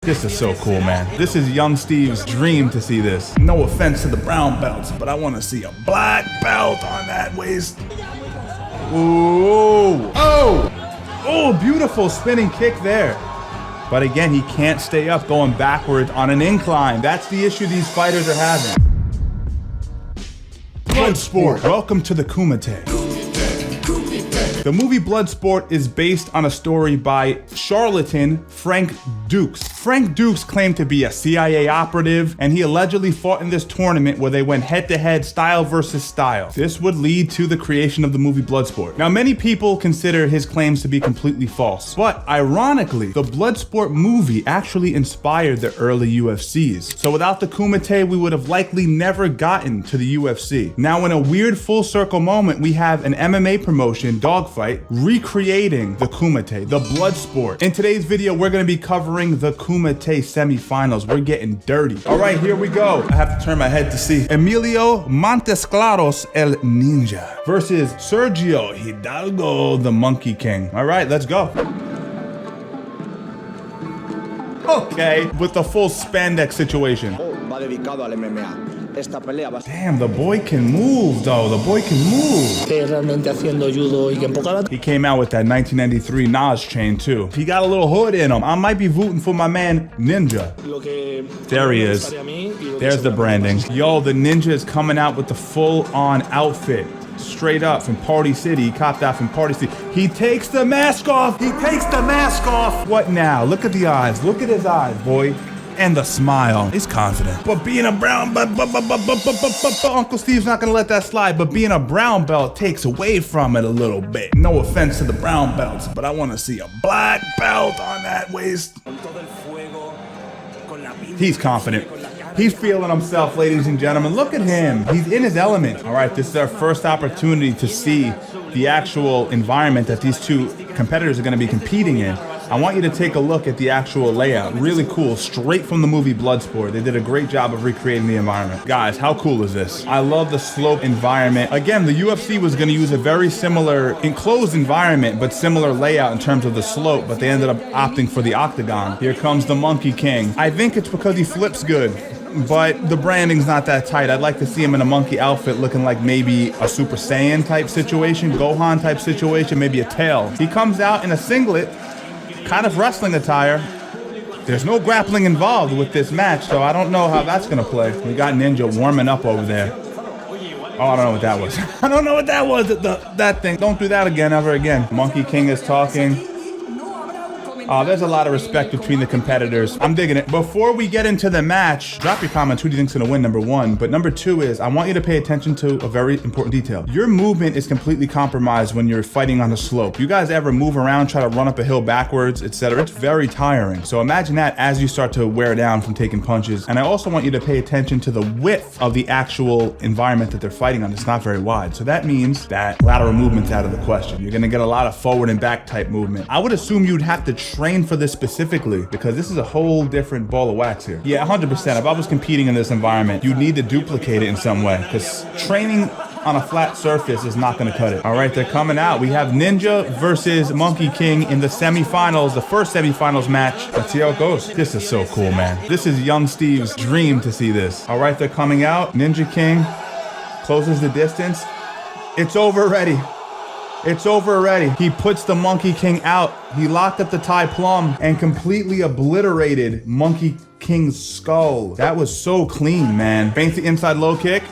This is so cool, man. This is young Steve's dream to see this. No offense to the brown belts, but I want to see a black belt on that waist. Ooh. Oh! Oh, beautiful spinning kick there. But again, he can't stay up going backwards on an incline. That's the issue these fighters are having. Bloodsport. Welcome to the Kumite. The movie Bloodsport is based on a story by charlatan Frank Dukes. Frank Dukes claimed to be a CIA operative, and he allegedly fought in this tournament where they went head-to-head, style versus style. This would lead to the creation of the movie Bloodsport. Now, many people consider his claims to be completely false, but ironically, the Bloodsport movie actually inspired the early UFCs. So without the Kumite, we would have likely never gotten to the UFC. Now, in a weird full circle moment, we have an MMA promotion, Dogfight, recreating the Kumite, the Bloodsport. In today's video, we're gonna be covering the Kumite semifinals. We're getting dirty. All right, here we go. I have to turn my head to see. Emilio Montesclaros El Ninja versus Sergio Hidalgo, the Monkey King. All right, let's go. Okay, with the full spandex situation. Damn, the boy can move though. The boy can move. He came out with that 1993 Nas chain too. He got a little hood in him. I might be rooting for my man Ninja. There he is. There's the branding. Yo, the Ninja is coming out with the full-on outfit. Straight up from Party City. He copped out from Party City. He takes the mask off. He takes the mask off. What now? Look at the eyes. Look at his eyes, boy. And the smile. He's confident. But being a brown belt, Uncle Steve's not gonna let that slide, but being a brown belt takes away from it a little bit. No offense to the brown belts, but I want to see a black belt on that waist. He's confident. He's feeling himself, ladies and gentlemen. Look at him. He's in his element. All right, this is our first opportunity to see the actual environment that these two competitors are gonna be competing in. I want you to take a look at the actual layout. Really cool, straight from the movie Bloodsport. They did a great job of recreating the environment. Guys, how cool is this? I love the slope environment. Again, the UFC was gonna use a very similar enclosed environment, but similar layout in terms of the slope, but they ended up opting for the octagon. Here comes the Monkey King. I think it's because he flips good, but the branding's not that tight. I'd like to see him in a monkey outfit looking like maybe a Super Saiyan type situation, Gohan type situation, maybe a tail. He comes out in a singlet, kind of wrestling attire. There's no grappling involved with this match, so I don't know how that's gonna play. We got Ninja warming up over there. Oh, I don't know what that was. I don't know what that was, that thing. Don't do that again, ever again. Monkey King is talking. There's a lot of respect between the competitors. I'm digging it. Before we get into the match, drop your comments. Who do you think's gonna win, number one? But number two is, I want you to pay attention to a very important detail. Your movement is completely compromised when you're fighting on the slope. You guys ever move around, try to run up a hill backwards, etc.? It's very tiring. So imagine that as you start to wear down from taking punches. And I also want you to pay attention to the width of the actual environment that they're fighting on. It's not very wide. So that means that lateral movement's out of the question. You're gonna get a lot of forward and back type movement. I would assume you'd have to train for this specifically because this is a whole different ball of wax here. Yeah, 100%. If I was competing in this environment, you'd need to duplicate it in some way because training on a flat surface is not going to cut it. All right, they're coming out. We have Ninja versus Monkey King in the semifinals, the first semifinals match. Let's see how it goes. This is so cool, man. This is young Steve's dream to see this. All right, they're coming out. Ninja King closes the distance. It's over already. It's over already. He puts the Monkey King out. He locked up the Thai plum and completely obliterated Monkey King's skull. That was so clean, man. Feints the inside low kick.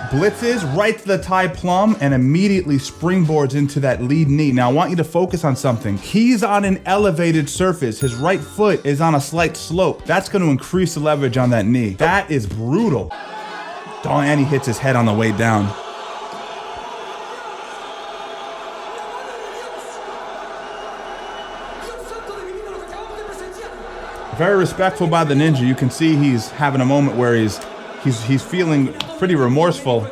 Blitzes right to the Thai plum and immediately springboards into that lead knee. Now I want you to focus on something. He's on an elevated surface. His right foot is on a slight slope. That's going to increase the leverage on that knee. That is brutal. And he hits his head on the way down. Very respectful by the Ninja. You can see he's having a moment where he's feeling pretty remorseful.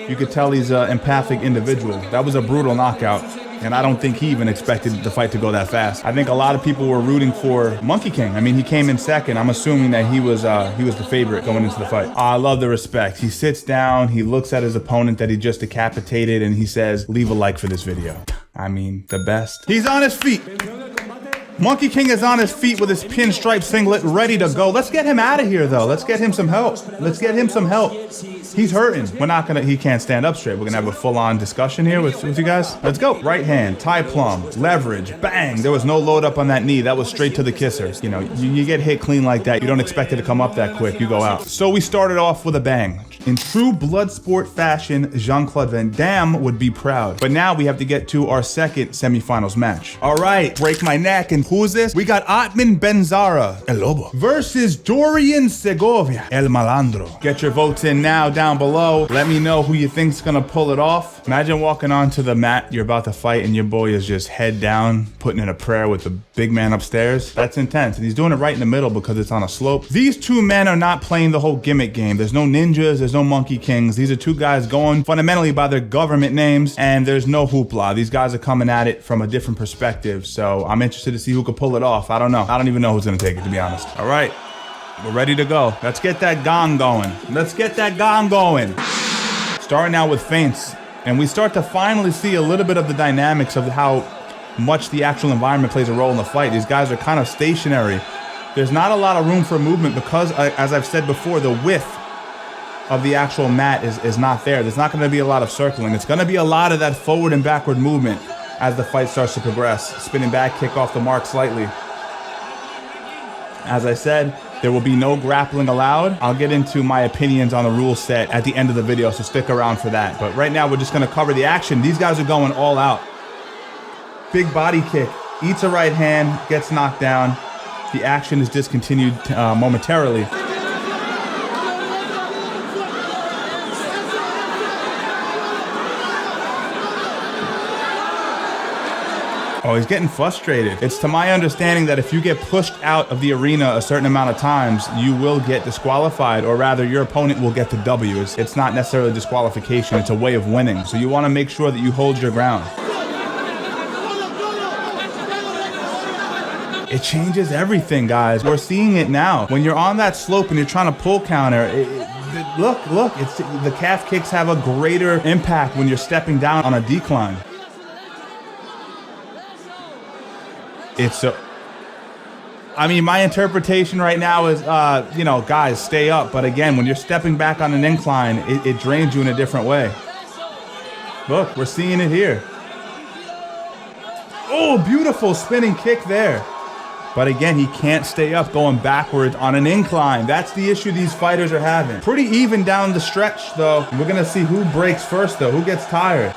You could tell he's an empathic individual. That was a brutal knockout, and I don't think he even expected the fight to go that fast. I think a lot of people were rooting for Monkey King. I mean, he came in second. I'm assuming that he was the favorite going into the fight. I love the respect. He sits down, he looks at his opponent that he just decapitated, and he says, "Leave a like for this video." I mean, the best. He's on his feet. Monkey King is on his feet with his pinstripe singlet ready to go. Let's get him out of here, though. Let's get him some help. Let's get him some help. He's hurting. We're not gonna, he can't stand up straight. We're gonna have a full-on discussion here with you guys. Let's go. Right hand, tie plum, leverage, bang. There was no load up on that knee. That was straight to the kissers. You know, you get hit clean like that. You don't expect it to come up that quick. You go out. So we started off with a bang. In true Bloodsport fashion, Jean-Claude Van Damme would be proud. But now we have to get to our second semifinals match. All right, break my neck. And who's this? We got Atman Benzara, El Lobo, versus Dorian Segovia, El Malandro. Get your votes in now down below. Let me know who you think's gonna pull it off. Imagine walking onto the mat you're about to fight and your boy is just head down, putting in a prayer with the big man upstairs. That's intense. And he's doing it right in the middle because it's on a slope. These two men are not playing the whole gimmick game. There's no ninjas, there's no Monkey Kings. These are two guys going fundamentally by their government names, and there's no hoopla. These guys are coming at it from a different perspective, so I'm interested to see who could pull it off. I don't know. I don't even know who's gonna take it, to be honest. All right, we're ready to go. Let's get that gong going. Let's get that gong going. Starting out with feints, and we start to finally see a little bit of the dynamics of how much the actual environment plays a role in the fight. These guys are kind of stationary. There's not a lot of room for movement because, as I've said before, the width of the actual mat is not there. There's not going to be a lot of circling. It's going to be a lot of that forward and backward movement as the fight starts to progress. Spinning back, kick off the mark slightly. As I said, there will be no grappling allowed. I'll get into my opinions on the rule set at the end of the video, so stick around for that. But right now, we're just going to cover the action. These guys are going all out. Big body kick, eats a right hand, gets knocked down. The action is discontinued momentarily. Oh, he's getting frustrated. It's to my understanding that if you get pushed out of the arena a certain amount of times, you will get disqualified, or rather your opponent will get the W. It's not necessarily disqualification, it's a way of winning. So you want to make sure that you hold your ground. It changes everything, guys. We're seeing it now. When you're on that slope and you're trying to pull counter, look, it's, the calf kicks have a greater impact when you're stepping down on a decline. I mean, my interpretation right now is, you know, guys, stay up. But again, when you're stepping back on an incline, it drains you in a different way. Look, we're seeing it here. Oh, beautiful spinning kick there. But again, he can't stay up going backwards on an incline. That's the issue these fighters are having. Pretty even down the stretch, though. We're going to see who breaks first, though. Who gets tired?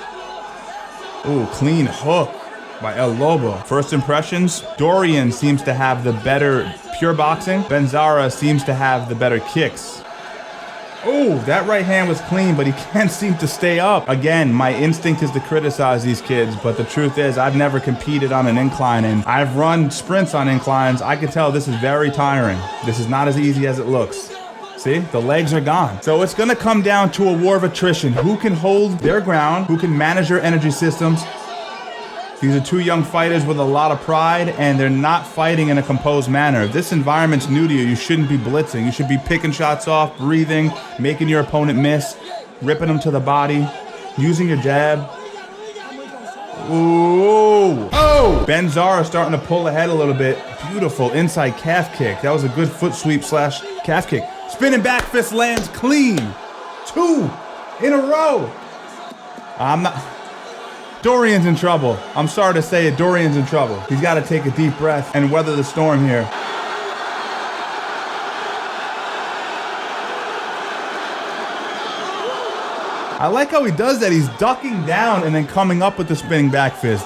Ooh, clean hook by El Lobo. First impressions, Dorian seems to have the better pure boxing. Benzara seems to have the better kicks. Oh, that right hand was clean, but he can't seem to stay up. Again, my instinct is to criticize these kids, but the truth is I've never competed on an incline, and I've run sprints on inclines. I can tell this is very tiring. This is not as easy as it looks. See, the legs are gone. So it's gonna come down to a war of attrition. Who can hold their ground? Who can manage their energy systems? These are two young fighters with a lot of pride, and they're not fighting in a composed manner. If this environment's new to you, you shouldn't be blitzing. You should be picking shots off, breathing, making your opponent miss, ripping them to the body, using your jab. Ooh. Oh! Benzara starting to pull ahead a little bit. Beautiful inside calf kick. That was a good foot sweep slash calf kick. Spinning back fist lands clean. 2 in a row. Dorian's in trouble. I'm sorry to say it, Dorian's in trouble. He's got to take a deep breath and weather the storm here. I like how he does that. He's ducking down and then coming up with the spinning back fist.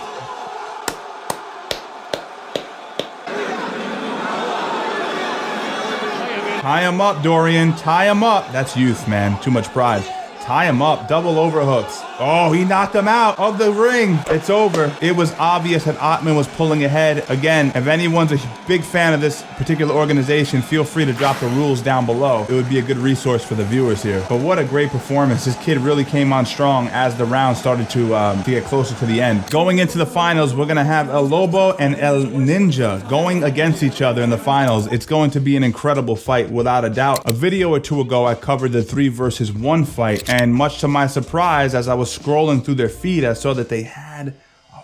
Tie him up, Dorian. Tie him up. That's youth, man. Too much pride. Tie him up, double overhooks. Oh, he knocked him out of the ring. It's over. It was obvious that Atman was pulling ahead. Again, if anyone's a big fan of this particular organization, feel free to drop the rules down below. It would be a good resource for the viewers here. But what a great performance. This kid really came on strong as the round started to get closer to the end. Going into the finals, we're going to have El Lobo and El Ninja going against each other in the finals. It's going to be an incredible fight, without a doubt. A video or two ago, I covered the 3 versus 1 fight. And much to my surprise, as I was scrolling through their feed, I saw that they had a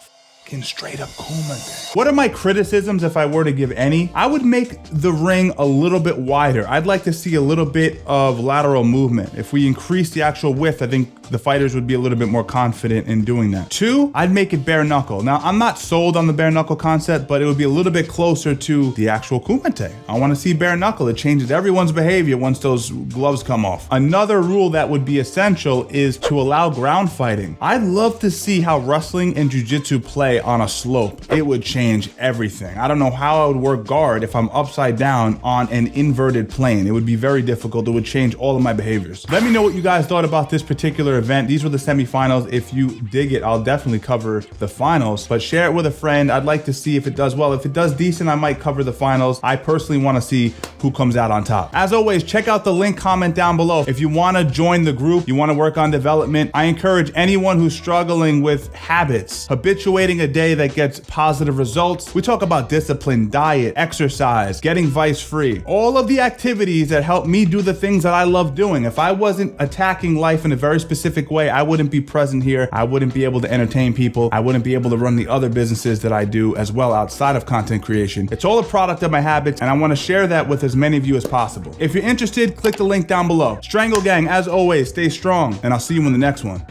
fucking straight up Kumite. What are my criticisms if I were to give any? I would make the ring a little bit wider. I'd like to see a little bit of lateral movement. If we increase the actual width, I think the fighters would be a little bit more confident in doing that. 2, I'd make it bare knuckle. Now, I'm not sold on the bare knuckle concept, but it would be a little bit closer to the actual Kumite. I want to see bare knuckle. It changes everyone's behavior once those gloves come off. Another rule that would be essential is to allow ground fighting. I'd love to see how wrestling and jiu-jitsu play on a slope. It would change everything. I don't know how I would work guard if I'm upside down on an inverted plane. It would be very difficult. It would change all of my behaviors. Let me know what you guys thought about this particular event. These were the semifinals. If you dig it, I'll definitely cover the finals, but share it with a friend. I'd like to see if it does well. If it does decent, I might cover the finals. I personally want to see who comes out on top. As always, check out the link, comment down below. If you want to join the group, you want to work on development, I encourage anyone who's struggling with habits, habituating a day that gets positive results. We talk about discipline, diet, exercise, getting vice free, all of the activities that help me do the things that I love doing. If I wasn't attacking life in a very specific way, I wouldn't be present here. I wouldn't be able to entertain people. I wouldn't be able to run the other businesses that I do as well outside of content creation. It's all a product of my habits, and I want to share that with as many of you as possible. If you're interested, click the link down below. Strangle Gang, as always, stay strong, and I'll see you in the next one.